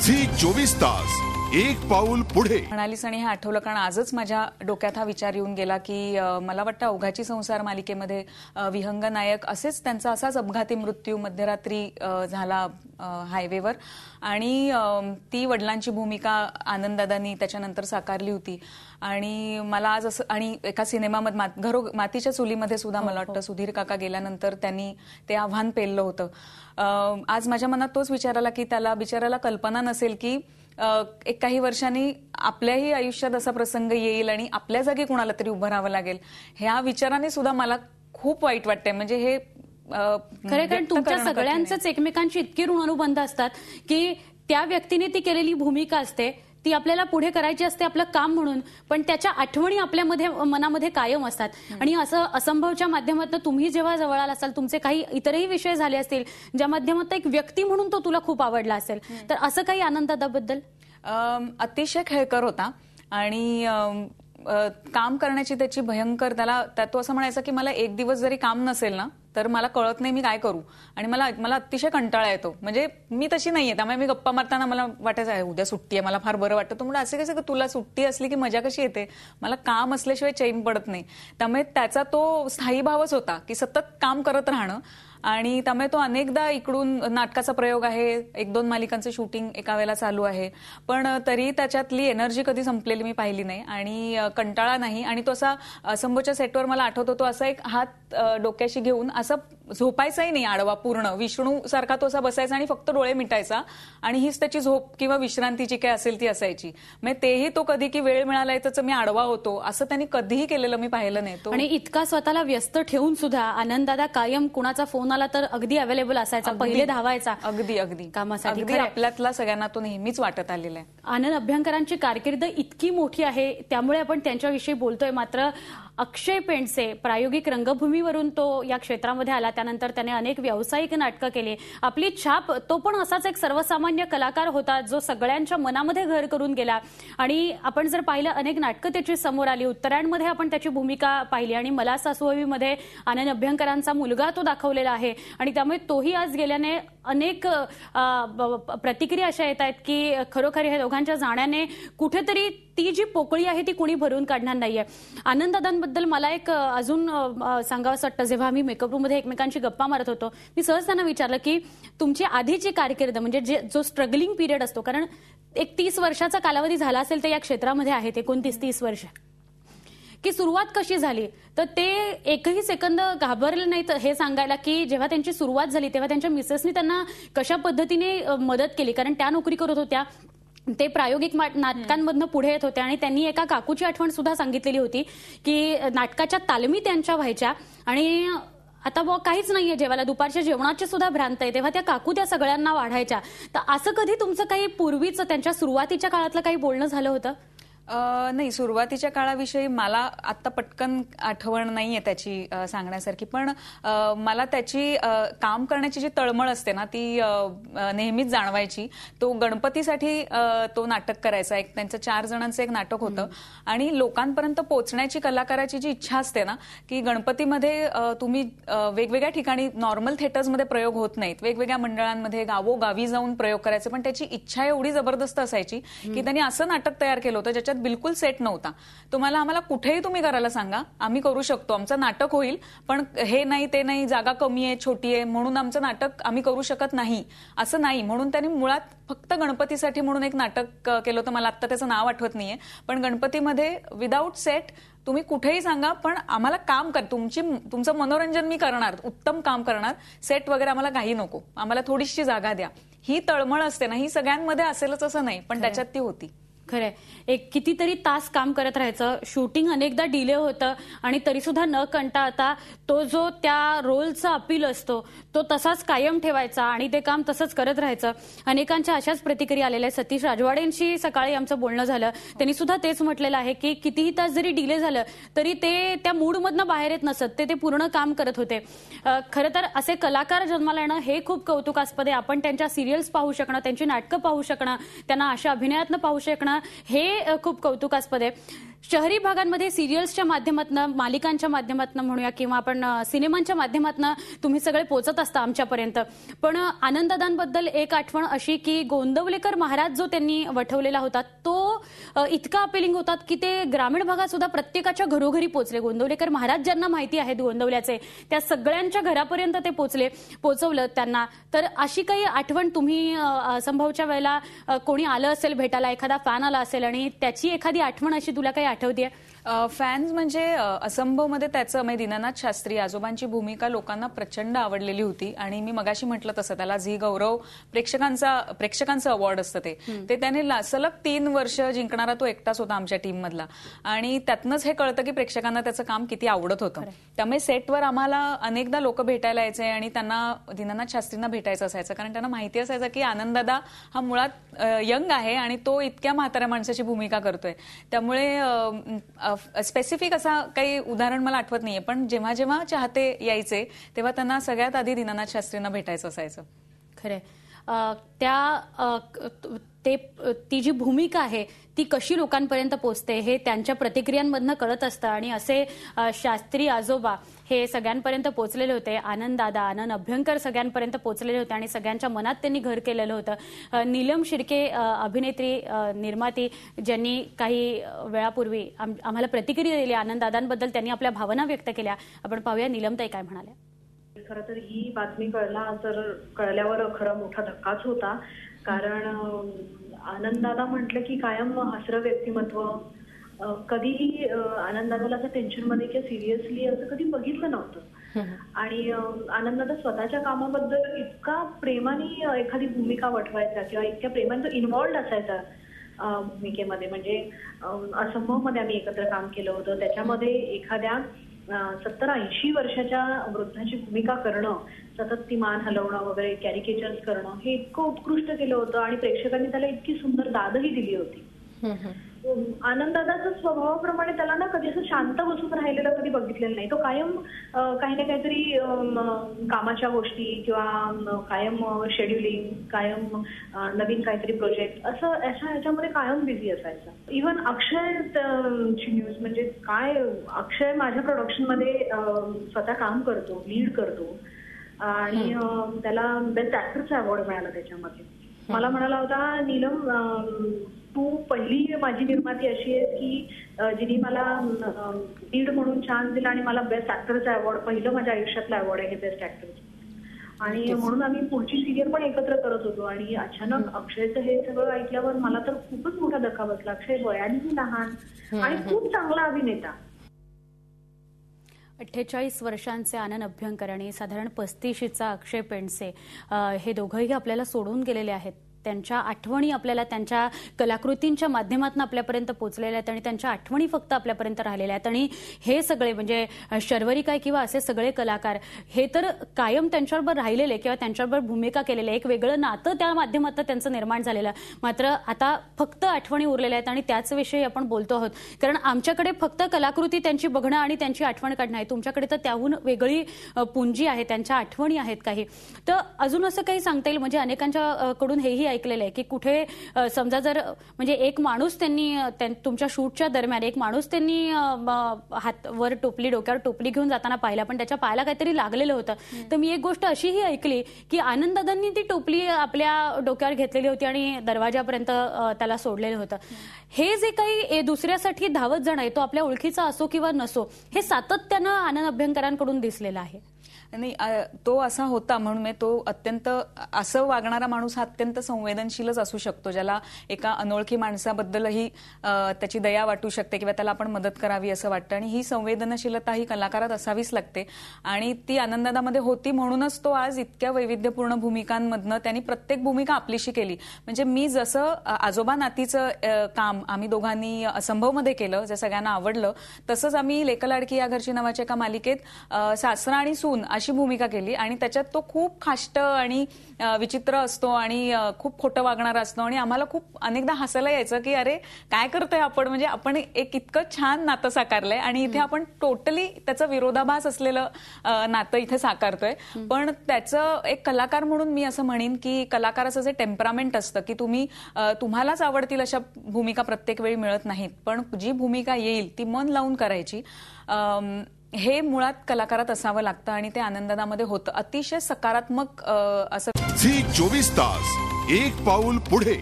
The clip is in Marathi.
Zee24 तास एक पाऊल पुढे म्हणालीस आणि हे आठवलं कारण आजच माझ्या डोक्यात हा विचार येऊन गेला की मला वाटतं अवघाची संसार मालिकेमध्ये विहंग नायक असेच त्यांचा असाच अपघाती मृत्यू मध्यरात्री झाला हायवेवर आणि ती वडिलांची भूमिका आनंददादांनी त्याच्यानंतर साकारली होती आणि मला आज असं आणि एका सिनेमामध्ये मातीच्या चुलीमध्ये सुद्धा मला वाटतं सुधीर काका गेल्यानंतर त्यांनी ते आव्हान पेललं होतं। आज माझ्या मनात तोच विचार आला की त्याला बिचाराला कल्पना नसेल की एक काही वर्षांनी आपल्याही आयुष्यात असा प्रसंग येईल आणि आपल्या जागी कोणाला तरी उभं राहावं लागेल ह्या विचाराने सुद्धा मला खूप वाईट वाटतंय। म्हणजे हे खरं कारण तुमच्या सगळ्यांचेच एकमेकांशी इतके ऋण अनुबंध असतात की त्या व्यक्तीने ती केलेली भूमिका असते ती आपल्याला पुढे करायची असते आपलं काम म्हणून पण त्याच्या आठवणी आपल्यामध्ये मनामध्ये कायम असतात आणि असं असंभवच्या माध्यमातून तुम्ही जेव्हा जवळ आला असाल तुमचे काही इतरही विषय झाले असतील ज्या माध्यमातून एक व्यक्ती म्हणून तो तुला खूप आवडला असेल तर असं काही आनंददादाबद्दल अतिशय खेळकर होता आणि काम करण्याची त्याची भयंकर त्याला तो असं म्हणायचा की मला एक दिवस जरी काम नसेल ना तर मला कळत नाही मी काय करू आणि मला अतिशय कंटाळा येतो। म्हणजे मी तशी नाहीये त्यामुळे मी गप्पा मारताना मला वाटायचं उद्या सुट्टी आहे मला फार बरं वाटतं तो म्हणजे असे कसं तुला सुट्टी असली की मजा कशी येते मला काम असल्याशिवाय चैन पडत नाही त्यामुळे त्याचा तो स्थायी भावच होता की सतत काम करत राहणं आणि त्यामुळे तो अनेकदा इकडून नाटकाचा प्रयोग आहे एक दोन मालिकांचं शूटिंग एका वेळेला चालू आहे पण तरी त्याच्यातली एनर्जी कधी संपलेली मी पाहिली नाही आणि कंटाळा नाही आणि तो असा असंभवच्या सेटवर मला आठवतो तो असा एक हात डोक्याशी घेऊन असं झोपायचाही नाही आडवा पूर्ण विष्णू सारखा तो असा बसायचा आणि फक्त डोळे मिटायचा आणि हीच त्याची झोप किंवा विश्रांती जी काय असेल ती असायची। म्हणजे तेही तो कधी की वेळ मिळालाय तर मी आडवा होतो असं त्यांनी कधीही केलेलं मी पाहिलं नाही। आणि इतका स्वतःला व्यस्त ठेवून सुद्धा आनंददादा कायम कुणाचा फोन आला तर अगदी अवेलेबल असायचा पहिले धावायचा अगदी कामासाठी आपल्यातला सगळ्यांना तो नेहमीच वाटत आलेला आहे। आनंद अभ्यंकरांची कारकीर्द इतकी मोठी आहे त्यामुळे आपण त्यांच्याविषयी बोलतोय मात्र अक्षय पेंडसे प्रायोगिक रंगभूमीवरून तो या क्षेत्रामध्ये आला त्यानंतर त्याने अनेक व्यावसायिक नाटकं केली आपली छाप तो पण असाच एक सर्वसामान्य कलाकार होता जो सगळ्यांच्या मनामध्ये घर करून गेला आणि आपण जर पाहिलं अनेक नाटकं त्याची समोर आली उत्तरायणमध्ये आपण त्याची भूमिका पाहिली आणि मला सासू हवीमध्ये आनंद अभ्यंकरांचा मुलगा तो दाखवलेला आहे आणि त्यामुळे तोही आज गेल्याने अनेक प्रतिक्रिया अशा येत आहेत की खरोखर हे दोघांच्या जाण्याने कुठेतरी ती जी पोकळी आहे ती कुणी भरून काढणार नाहीये। आनंददादांबद्दल मला एक अजून सांगावंसं वाटतं जेव्हा आम्ही मेकअप रूममध्ये एकमेकांची गप्पा मारत होतो मी सहज त्यांना विचारलं की तुमची आधीची कारकीर्द म्हणजे जो स्ट्रगलिंग पिरियड असतो कारण एक 30 वर्षाचा कालावधी झाला असेल तर या क्षेत्रामध्ये आहे 29-30 वर्ष की सुरुवात कशी झाली तर ते एकही सेकंद घाबरले नाहीत हे सांगायला की जेव्हा त्यांची सुरुवात झाली तेव्हा त्यांच्या मिसेसनी त्यांना कशा पद्धतीने मदत केली कारण त्या नोकरी करत होत्या ते प्रायोगिक नाटकांमधनं पुढे येत होते आणि त्यांनी एका काकूची आठवण सुद्धा सांगितलेली होती की नाटकाच्या तालमी त्यांच्या व्हायच्या आणि आता काहीच नाहीये जेवायला दुपारच्या जेवणाची सुद्धा भ्रांत आहे तेव्हा त्या काकू त्या सगळ्यांना वाढायच्या तर असं कधी तुमचं काही पूर्वीचं त्यांच्या सुरुवातीच्या काळातलं काही बोलणं झालं होतं? नाही सुरुवातीच्या काळाविषयी मला आता पटकन आठवण नाहीये त्याची सांगण्यासारखी पण मला त्याची काम करण्याची जी तळमळ असते ना ती नेहमीच जाणवायची। तो गणपतीसाठी तो नाटक करायचा एक त्यांचं 4 जणांचं एक नाटक होतं आणि लोकांपर्यंत पोहोचण्याची कलाकाराची जी इच्छा असते ना की गणपतीमध्ये तुम्ही वेगवेगळ्या ठिकाणी नॉर्मल थिएटर्समध्ये प्रयोग होत नाहीत वेगवेगळ्या मंडळांमध्ये गावोगावी जाऊन प्रयोग करायचे पण त्याची इच्छा एवढी जबरदस्त असायची की त्यांनी असं नाटक तयार केलं होतं ज्याच्यात बिलकुल सेट नव्हता। आम्हाला कुठेही तुम्ही करायला सांगा आम्ही करू शकतो आमचं नाटक होईल पण हे नाही ते नाही जागा कमी आहे छोटी आहे म्हणून आमचं नाटक आम्ही करू शकत नाही असं नाही म्हणून त्यांनी मुळात फक्त गणपतीसाठी म्हणून एक नाटक केलं होतं मला आता त्याचं नाव आठवत नाहीये पण गणपतीमध्ये विदाऊट सेट तुम्ही कुठेही सांगा पण आम्हाला काम कर तुमचं मनोरंजन मी करणार उत्तम काम करणार सेट वगैरे आम्हाला काही नको आम्हाला थोडीशी जागा द्या। ही तळमळ असते ना ही सगळ्यांमध्ये असेलच असं नाही पण त्याच्यात ती होती। खरंय एक कितीतरी तास काम करत राहायचं शूटिंग अनेकदा डिले होतं आणि तरी सुद्धा न कंटाळता तो जो त्या रोलचा अपील असतो तो तसाच कायम ठेवायचा आणि ते काम तसंच करत राहायचं। अनेकांच्या अशाच प्रतिक्रिया आलेल्या आहेत। सतीश राजवाडेंशी सकाळी आमचं बोलणं झालं त्यांनी सुद्धा तेच म्हटलेलं आहे की कितीही तास जरी डिले झालं तरी ते त्या मूडमधनं बाहेर येत नसत ते पूर्ण काम करत होते। खरं तर असे कलाकार जन्माला येणं हे खूप कौतुकास्पद आहे। आपण त्यांच्या सिरियल्स पाहू शकणं त्यांची नाटकं पाहू शकणं त्यांना अशा अभिनयातनं पाहू शकणं हे खूप कौतुकास्पद आहे. शहरी भागांमध्ये सिरियल्सच्या माध्यमातून, मालिकांच्या माध्यमातून म्हणूया किंवा आपण सिनेमांच्या माध्यमातून तुम्ही सगळे पोहोचत असता आमच्यापर्यंत. पण आनंददादांबद्दल एक आठवण अशी की गोंदवलेकर महाराज जो त्यांनी वठवलेला होता तो इतका अपिलिंग होता की ते ग्रामीण भागात सुद्धा प्रत्येकाच्या घरोघरी पोहोचले. गोंदवलेकर महाराज ज्यांना माहिती आहेत गोंदवल्याचे, त्या सगळ्यांच्या घरापर्यंत ते पोहोचवलं त्यांना. तर अशी काही आठवण तुम्ही संभवच्या वेळेला कोणी आलं असेल भेटायला, एखादा फॅन आला असेल आणि त्याची एखादी आठवण अशी तुला काही आठवते? फॅन्स म्हणजे असंभवमध्ये त्याचं म्हणजे दीनानाथ शास्त्री आजोबांची भूमिका लोकांना प्रचंड आवडलेली होती. आणि मी मगाशी म्हटलं तसं त्याला झी गौरव प्रेक्षकांचं अवॉर्ड असतं ते त्याने सलग 3 वर्ष जिंकणारा तो एकटाच होता आमच्या टीम मधला. आणि त्यातनंच हे कळतं की प्रेक्षकांना त्याचं काम किती आवडत होतं. त्यामुळे सेटवर आम्हाला अनेकदा लोक भेटायला यायचे आणि त्यांना दीनानाथ शास्त्रींना भेटायचं असायचं, कारण त्यांना माहिती असायचं की आनंददादा हा मुळात यंग आहे आणि तो इतक्या म्हाताऱ्या माणसाची भूमिका करतोय. त्यामुळे स्पेसिफिक असा काही उदाहरण मला आठवत नाहीये, पण जेव्हा जेव्हा चाहते यायचे तेव्हा त्यांना सगळ्यात आधी दीनानाथ शास्त्रींना भेटायचं असायचं. खरे ती जी भूमिका आहे ती कशी लोकांपर्यंत पोहोचते हे त्यांच्या प्रतिक्रियांमधनं कळत असतं. आणि असे शास्त्री आजोबा हे सगळ्यांपर्यंत पोहोचलेले होते. आनंददादा, आनंद अभ्यंकर सगळ्यांपर्यंत पोहोचलेले होते आणि सगळ्यांच्या मनात त्यांनी घर केलेलं होतं. नीलम शिर्के अभिनेत्री, निर्माती, ज्यांनी काही वेळापूर्वी आम्हाला प्रतिक्रिया दिली आनंददादांबद्दल, त्यांनी आपल्या भावना व्यक्त केल्या. आपण पाहूया नीलमताई काय म्हणाल्या. खरं तर ही बातमी कळल्यावर खरं मोठा धक्काच होता. कारण आनंददादा म्हटलं की कायम हसरं व्यक्तिमत्व, कधीही आनंददादाला असं टेन्शनमध्ये किंवा सिरियसली असं कधी बघितलं नव्हतं. आणि आनंददादा स्वतःच्या कामाबद्दल इतका प्रेमाने एखादी भूमिका वठवायचा किंवा इतक्या प्रेमाने तो इन्व्हॉल्ड असायचा भूमिकेमध्ये. म्हणजे असंभवमध्ये आम्ही एकत्र काम केलं होतं. त्याच्यामध्ये एखाद्या 70-80 वर्षाच्या वृद्धाची भूमिका करणं, सतत ती मान हलवणं वगैरे, कॅरिकेचर्स करणं, हे इतकं उत्कृष्ट केलं होतं आणि प्रेक्षकांनी त्याला इतकी सुंदर दादही दिली होती. आनंददादाच्या स्वभावाप्रमाणे त्याला ना कधी असं शांत बसून राहिलेलं कधी बघितलेलं नाही. तो कायम काही ना काहीतरी कामाच्या गोष्टी किंवा कायम शेड्युलिंग, कायम नवीन काहीतरी प्रोजेक्ट असं ह्याच्यामध्ये कायम बिझी असायचा. इव्हन अक्षयची न्यूज म्हणजे काय, अक्षय माझ्या प्रोडक्शनमध्ये स्वतः काम करतो, लीड करतो आणि त्याला बेस्ट ऍक्टरचा अवॉर्ड मिळाला त्याच्यामध्ये. मला म्हणाला होता, नीलम तू पहिली माझी निर्माती अशी आहे की जिने मला लीड म्हणून चान्स दिला आणि मला बेस्ट ऍक्टरचा अवॉर्ड, पहिलं माझ्या आयुष्यातला अवॉर्ड आहे हे बेस्ट ऍक्टरचं. आणि म्हणून आम्ही पुढची सिरियल पण एकत्र करत होतो. आणि अचानक अक्षयचं हे सगळं ऐकल्यावर मला तर खूपच मोठा धक्का बसला. अक्षय वयानेही लहान आणि खूप चांगला अभिनेता. 48 वर्षांचे आनंद अभ्यंकर आणि साधारण 35चा अक्षय पेंडसे हे दोघंही आपल्याला सोडून गेलेले आहेत. त्यांच्या आठवणी आपल्याला त्यांच्या कलाकृतींच्या माध्यमातून आपल्यापर्यंत पोहोचलेल्या आहेत आणि त्यांच्या आठवणी फक्त आपल्यापर्यंत राहिलेल्या आहेत. आणि हे सगळे म्हणजे शर्वरी काय किंवा असे सगळे कलाकार हे तर कायम त्यांच्याबरोबर राहिलेले किंवा त्यांच्याबरोबर भूमिका केलेले, एक वेगळं नातं त्या माध्यमातून त्यांचं निर्माण झालेलं. मात्र आता फक्त आठवणी उरलेल्या आहेत आणि त्याचविषयी आपण बोलतो आहोत. कारण आमच्याकडे फक्त कलाकृती त्यांची बघणं आणि त्यांची आठवण काढणं आहे, तुमच्याकडे तर त्याहून वेगळी पुंजी आहे, त्यांच्या आठवणी आहेत काही. तर अजून असं काही सांगता येईल म्हणजे अनेकांच्या कडून हेही ऐकलेलं आहे की कुठे समजा जर म्हणजे एक माणूस त्यांनी तुमच्या शूटच्या दरम्यान एक माणूस त्यांनी हातवर टोपली, डोक्यावर टोपली घेऊन जाताना पाहिला, पण त्याच्या पायाला काहीतरी लागलेलं होतं. तर मी एक गोष्ट अशीही ऐकली की आनंददादांनी ती टोपली आपल्या डोक्यावर घेतलेली होती आणि दरवाजापर्यंत त्याला सोडलेलं होतं. हे जे काही दुसऱ्यासाठी धावत जाणं आहे, तो आपल्या ओळखीचा असो किंवा नसो, हे सातत्यानं आनंद अभ्यंकरांकडून दिसलेलं आहे. नाही, तो असा होता म्हणून तो अत्यंत असं वागणारा माणूस हा अत्यंत संवेदनशीलच असू शकतो, ज्याला एका अनोळखी माणसाबद्दलही त्याची दया वाटू शकते किंवा त्याला आपण मदत करावी असं वाटतं. आणि ही संवेदनशीलता ही कलाकारात असावीच लागते आणि ती आनंददादामध्ये होती. म्हणूनच तो आज इतक्या वैविध्यपूर्ण भूमिकांमधनं त्यांनी प्रत्येक भूमिका आपलीशी केली. म्हणजे मी जसं आजोबा नातीचं काम आम्ही दोघांनी असंभवमध्ये केलं, जे सगळ्यांना आवडलं, तसंच आम्ही लेकलाडकी या घरची नावाच्या एका मालिकेत सासरा आणि सून अशी भूमिका केली आणि त्याच्यात तो खूप खाष्ट आणि विचित्र असतो आणि खूप खोटं वागणारा असतो आणि आम्हाला खूप अनेकदा हसायला यायचं की अरे काय करतोय आपण, म्हणजे आपण एक इतकं छान नातं साकारलंय आणि इथे आपण टोटली त्याचा विरोधाभास असलेलं नातं इथे साकारतोय. पण त्याचं एक कलाकार म्हणून मी असं म्हणेन की कलाकाराचं जे टेम्परामेंट असतं की तुम्हालाच आवडतील अशा भूमिका प्रत्येक वेळी मिळत नाहीत, पण जी भूमिका येईल ती मन लावून करायची, हे मुळात कलाकारात असावं लागतं आणि ते आनंदामध्ये होतं. अतिशय सकारात्मक असं झी 24 तास एक पाऊल पुढे.